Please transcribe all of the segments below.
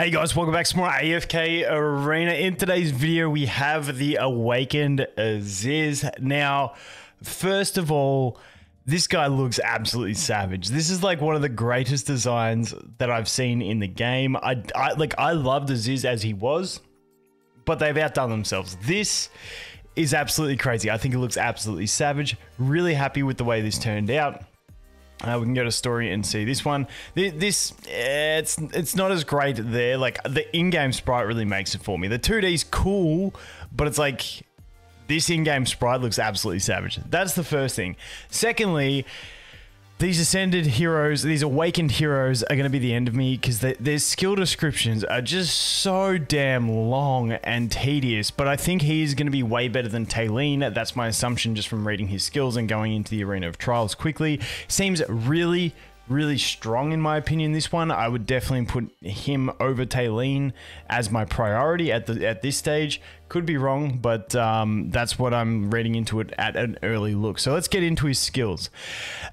Hey guys, welcome back to more AFK Arena. In today's video, we have the Awakened Ezizh. Now, first of all, this guy looks absolutely savage. This is like one of the greatest designs that I've seen in the game. I loved Ezizh as he was, but they've outdone themselves. This is absolutely crazy. I think it looks absolutely savage. Really happy with the way this turned out. We can go to story and see this one. It's not as great there. Like the in-game sprite really makes it for me. The 2D's cool, but it's like this in-game sprite looks absolutely savage. That's the first thing. Secondly, these ascended heroes, these awakened heroes are going to be the end of me because their skill descriptions are just so damn long and tedious, but I think he's going to be way better than Taylene. That's my assumption just from reading his skills and going into the arena of trials quickly. Seems really strong in my opinion. This one, I would definitely put him over Taylene as my priority at this stage. Could be wrong, but that's what I'm reading into it at an early look. So let's get into his skills.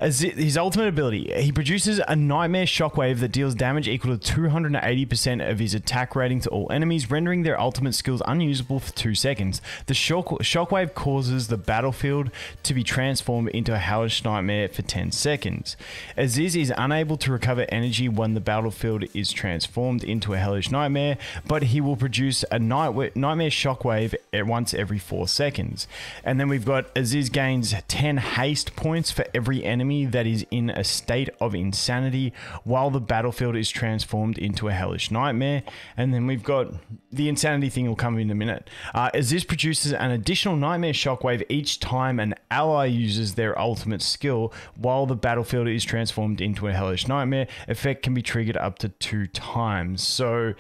As his ultimate ability, he produces a nightmare shockwave that deals damage equal to 280% of his attack rating to all enemies, rendering their ultimate skills unusable for 2 seconds. The shockwave causes the battlefield to be transformed into a hellish nightmare for 10 seconds. Ezizh is unable to recover energy when the battlefield is transformed into a hellish nightmare, but he will produce a nightmare shockwave once every 4 seconds. And then we've got Ezizh gains 10 haste points for every enemy that is in a state of insanity while the battlefield is transformed into a hellish nightmare. And then we've got the insanity thing will come in a minute. Ezizh produces an additional nightmare shockwave each time an ally uses their ultimate skill while the battlefield is transformed into a hellish nightmare. Effect can be triggered up to 2 times. So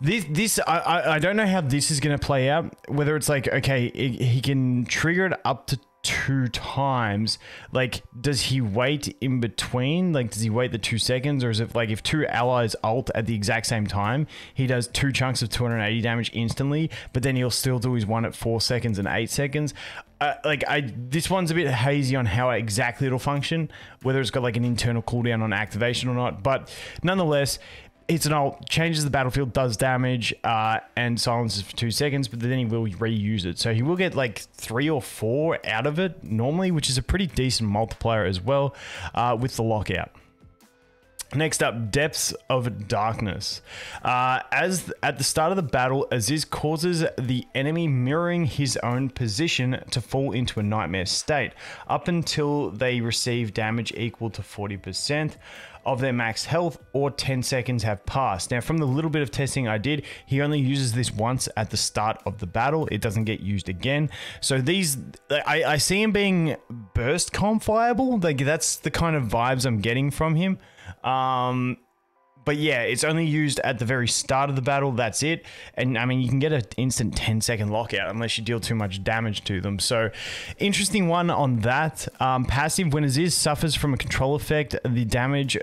I don't know how this is going to play out, whether it's like, okay, he can trigger it up to 2 times. Like, does he wait in between? Like, does he wait the 2 seconds? Or is it like if 2 allies ult at the exact same time, he does 2 chunks of 280 damage instantly, but then he'll still do his one at 4 seconds and 8 seconds? This one's a bit hazy on how exactly it'll function, whether it's got like an internal cooldown on activation or not, but nonetheless, it's an ult, changes the battlefield, does damage, and silences for 2 seconds, but then he will reuse it. So he will get like 3 or 4 out of it normally, which is a pretty decent multiplier as well with the lockout. Next up, Depths of Darkness. As at the start of the battle, Ezizh causes the enemy mirroring his own position to fall into a nightmare state up until they receive damage equal to 40% of their max health or 10 seconds have passed. Now, from the little bit of testing I did, he only uses this once at the start of the battle. It doesn't get used again. So these, I see him being burst comp-viable. Like, that's the kind of vibes I'm getting from him. But yeah, it's only used at the very start of the battle. That's it. And I mean, you can get an instant 10-second lockout unless you deal too much damage to them. So interesting one on that. Passive, when Ezizh suffers from a control effect, the damage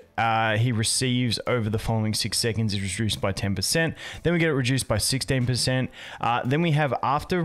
he receives over the following 6 seconds is reduced by 10%. Then we get it reduced by 16%. Then we have after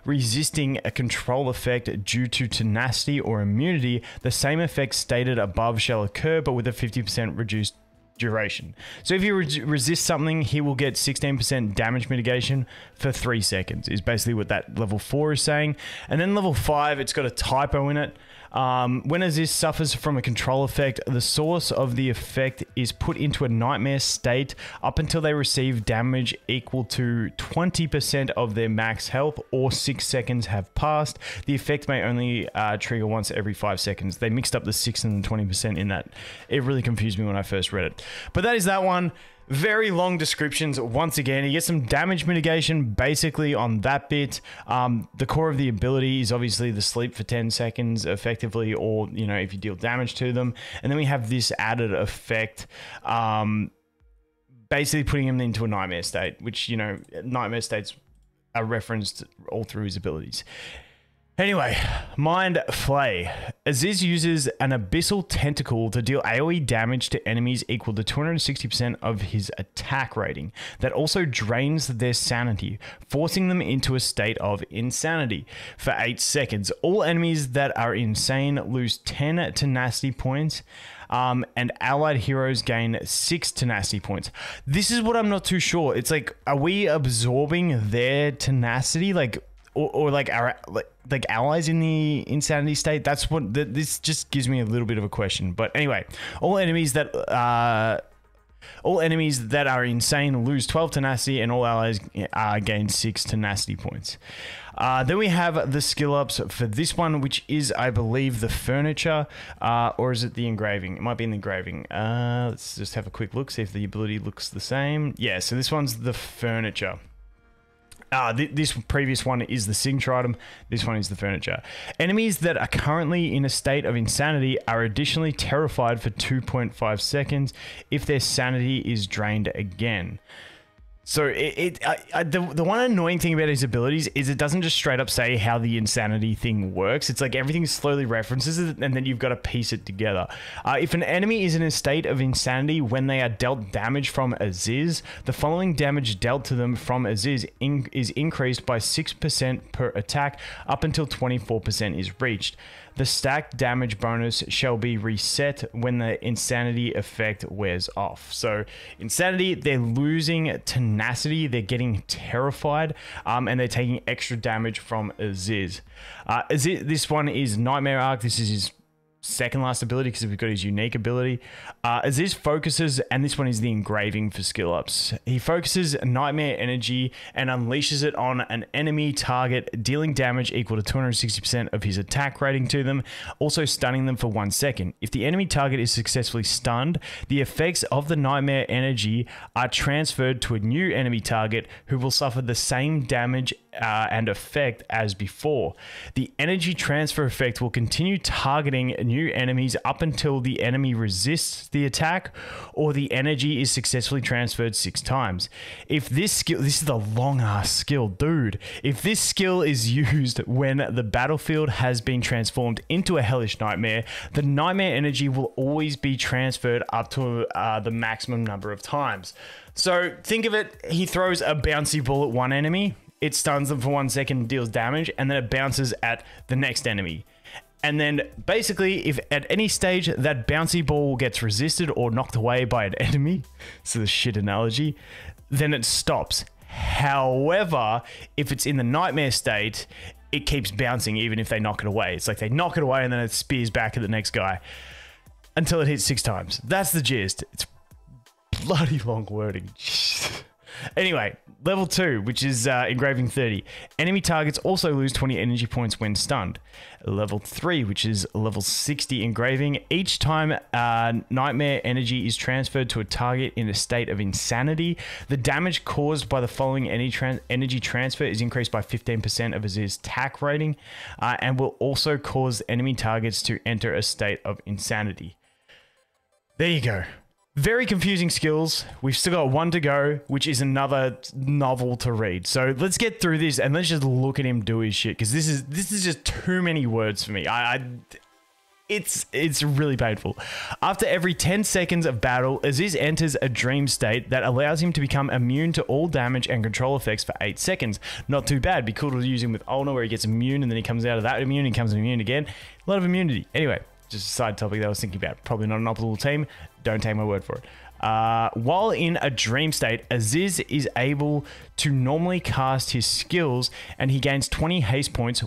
resisting a control effect due to tenacity or immunity, the same effect stated above shall occur, but with a 50% reduced duration. So if you resist something, he will get 16% damage mitigation for 3 seconds, is basically what that level 4 is saying. And then level 5, it's got a typo in it. When Ezizh suffers from a control effect, the source of the effect is put into a nightmare state up until they receive damage equal to 20% of their max health or 6 seconds have passed. The effect may only trigger once every 5 seconds. They mixed up the 6 and the 20% in that. It really confused me when I first read it. But that is that one. Very long descriptions. Once again, you get some damage mitigation basically on that bit. The core of the ability is obviously the sleep for 10 seconds effectively, or, you know, if you deal damage to them. And then we have this added effect, basically putting him into a nightmare state, which, you know, nightmare states are referenced all through his abilities. Anyway, Mind Flay. Ezizh uses an abyssal tentacle to deal AoE damage to enemies equal to 260% of his attack rating. That also drains their sanity, forcing them into a state of insanity for 8 seconds. All enemies that are insane lose 10 tenacity points and allied heroes gain 6 tenacity points. This is what I'm not too sure. It's like, are we absorbing their tenacity, like, or like our like allies in the insanity state? That's what this just gives me a little bit of a question. But anyway, all enemies that are insane lose 12 tenacity, and all allies gain 6 tenacity points. Then we have the skill ups for this one, which is, I believe, the furniture, or is it the engraving? It might be in the engraving. Let's just have a quick look, see if the ability looks the same. Yeah, so this one's the furniture. This previous one is the signature item. This one is the furniture. Enemies that are currently in a state of insanity are additionally terrified for 2.5 seconds if their sanity is drained again. So the one annoying thing about his abilities is it doesn't just straight up say how the insanity thing works. It's like everything slowly references it, and then you've got to piece it together. If an enemy is in a state of insanity when they are dealt damage from Ezizh, the following damage dealt to them from Ezizh is increased by 6% per attack up until 24% is reached. The stacked damage bonus shall be reset when the insanity effect wears off. So insanity, they're losing tenacity, they're getting terrified, and they're taking extra damage from Ezizh. This one is Nightmare Arc. This is his second last ability because we've got his unique ability. Ezizh focuses, and this one is the engraving for skill ups. He focuses nightmare energy and unleashes it on an enemy target, dealing damage equal to 260% of his attack rating to them, also stunning them for 1 second. If the enemy target is successfully stunned, the effects of the nightmare energy are transferred to a new enemy target who will suffer the same damage and effect as before. The energy transfer effect will continue targeting new enemies up until the enemy resists the attack or the energy is successfully transferred 6 times. If this skill, this is a long ass skill, dude. If this skill is used when the battlefield has been transformed into a hellish nightmare, the nightmare energy will always be transferred up to the maximum number of times. So think of it, he throws a bouncy ball at one enemy, it stuns them for 1 second, deals damage, and then it bounces at the next enemy. And then basically, if at any stage that bouncy ball gets resisted or knocked away by an enemy, so the shit analogy, then it stops. However, if it's in the nightmare state, it keeps bouncing even if they knock it away. It's like they knock it away and then it spears back at the next guy until it hits 6 times. That's the gist. It's bloody long wording. Anyway, level 2, which is engraving 30. Enemy targets also lose 20 energy points when stunned. Level 3, which is level 60 engraving. Each time nightmare energy is transferred to a target in a state of insanity, the damage caused by the following energy transfer is increased by 15% of Ezizh's attack rating, and will also cause enemy targets to enter a state of insanity. There you go. Very confusing skills. We've still got 1 to go, which is another novel to read. So let's get through this and let's just look at him do his shit, because this is just too many words for me. It's really painful. After every 10 seconds of battle, Ezizh enters a dream state that allows him to become immune to all damage and control effects for 8 seconds. Not too bad. Be cool to use him with Ulna, where he gets immune and then he comes out of that immune and becomes immune again. A lot of immunity. Anyway, just a side topic that I was thinking about. Probably not an optimal team. Don't take my word for it. While in a dream state, Ezizh is able to normally cast his skills, and he gains 20 haste points.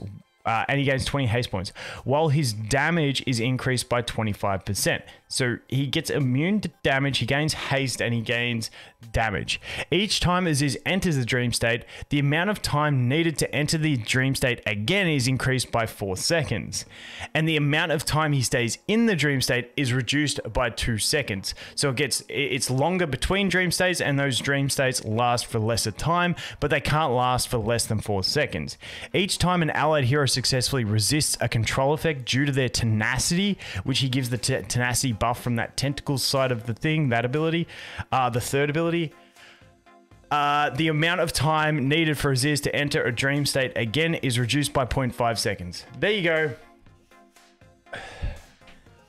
While his damage is increased by 25%. So he gets immune to damage, he gains haste, and he gains damage. Each time Ezizh enters the dream state, the amount of time needed to enter the dream state again is increased by 4 seconds. And the amount of time he stays in the dream state is reduced by 2 seconds. So it's longer between dream states, and those dream states last for lesser time, but they can't last for less than 4 seconds. Each time an allied hero successfully resists a control effect due to their tenacity, which he gives the tenacity buff from that tentacle side of the thing, that ability, the third ability. The amount of time needed for Ezizh to enter a dream state again is reduced by 0.5 seconds. There you go.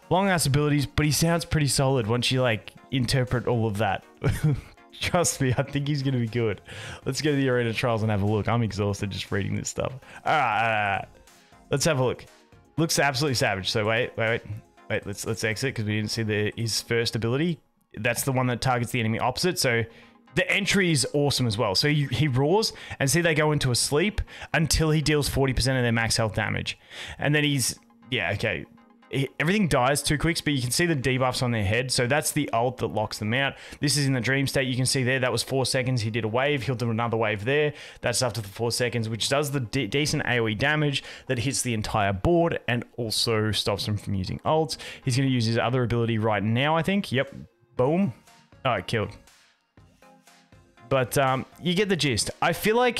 Long ass abilities, but he sounds pretty solid once you like interpret all of that. Trust me, I think he's going to be good. Let's go to the arena trials and have a look. I'm exhausted just reading this stuff. All right. Let's have a look. Looks absolutely savage. So wait. Wait, let's exit because we didn't see his first ability. That's the one that targets the enemy opposite. So the entry is awesome as well. So he roars, and see they go into a sleep until he deals 40% of their max health damage. And then okay. Everything dies 2 clicks, but you can see the debuffs on their head. So that's the ult that locks them out. This is in the dream state. You can see there, that was 4 seconds. He did a wave. He'll do another wave there. That's after the 4 seconds, which does the decent AoE damage that hits the entire board and also stops him from using ults. He's going to use his other ability right now, I think. Yep. Boom. Oh, it killed. But you get the gist. I feel like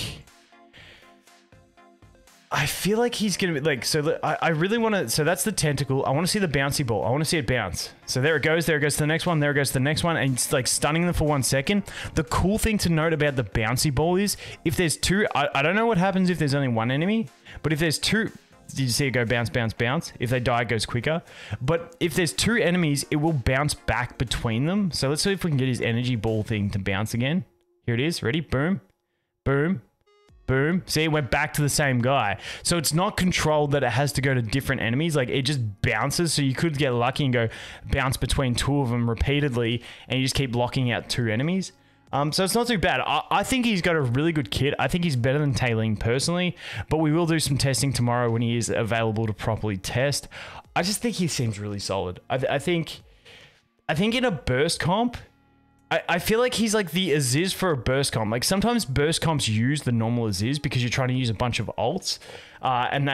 he's gonna be like, so I really want to, so that's the tentacle. I want to see the bouncy ball. I want to see it bounce. So there it goes to the next one, there it goes to the next one, and it's like stunning them for 1 second. The cool thing to note about the bouncy ball is if there's two, I don't know what happens if there's only one enemy, but if there's two, did you see it go bounce, bounce, bounce? If they die, it goes quicker. But if there's 2 enemies, it will bounce back between them. So let's see if we can get his energy ball thing to bounce again. Here it is. Ready? Boom. Boom. Boom. See, it went back to the same guy. So it's not controlled that it has to go to different enemies. Like, it just bounces. So you could get lucky and go bounce between 2 of them repeatedly, and you just keep locking out 2 enemies. So it's not too bad. I think he's got a really good kit. I think he's better than Tailene personally, but we will do some testing tomorrow when he is available to properly test. I just think he seems really solid. I think in a burst comp, I feel like he's like the Ezizh for a burst comp. Like sometimes burst comps use the normal Ezizh because you're trying to use a bunch of ults, and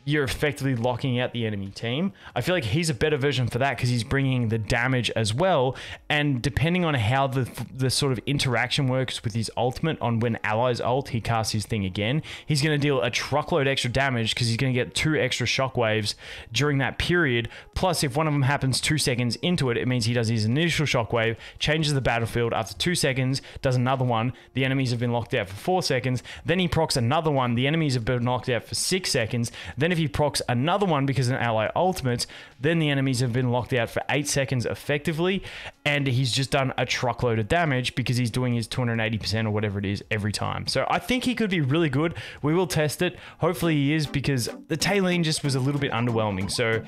you're effectively locking out the enemy team. I feel like he's a better version for that because he's bringing the damage as well. And depending on how the sort of interaction works with his ultimate on when allies ult, he casts his thing again. He's going to deal a truckload extra damage because he's going to get 2 extra shockwaves during that period. Plus, if one of them happens 2 seconds into it, it means he does his initial shockwave, changes the battlefield after 2 seconds, does another one. The enemies have been locked out for 4 seconds. Then he procs another one. The enemies have been knocked out for 6 seconds. Then if he procs another one because an ally ultimates, then the enemies have been locked out for 8 seconds effectively, and he's just done a truckload of damage because he's doing his 280% or whatever it is every time. So I think he could be really good. We will test it. Hopefully he is, because the Tailene just was a little bit underwhelming. So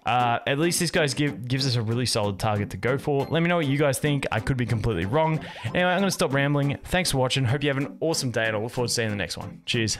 at least this guy gives us a really solid target to go for. Let me know what you guys think. I could be completely wrong. Anyway, I'm going to stop rambling. Thanks for watching. Hope you have an awesome day, and I look forward to seeing you in the next one. Cheers.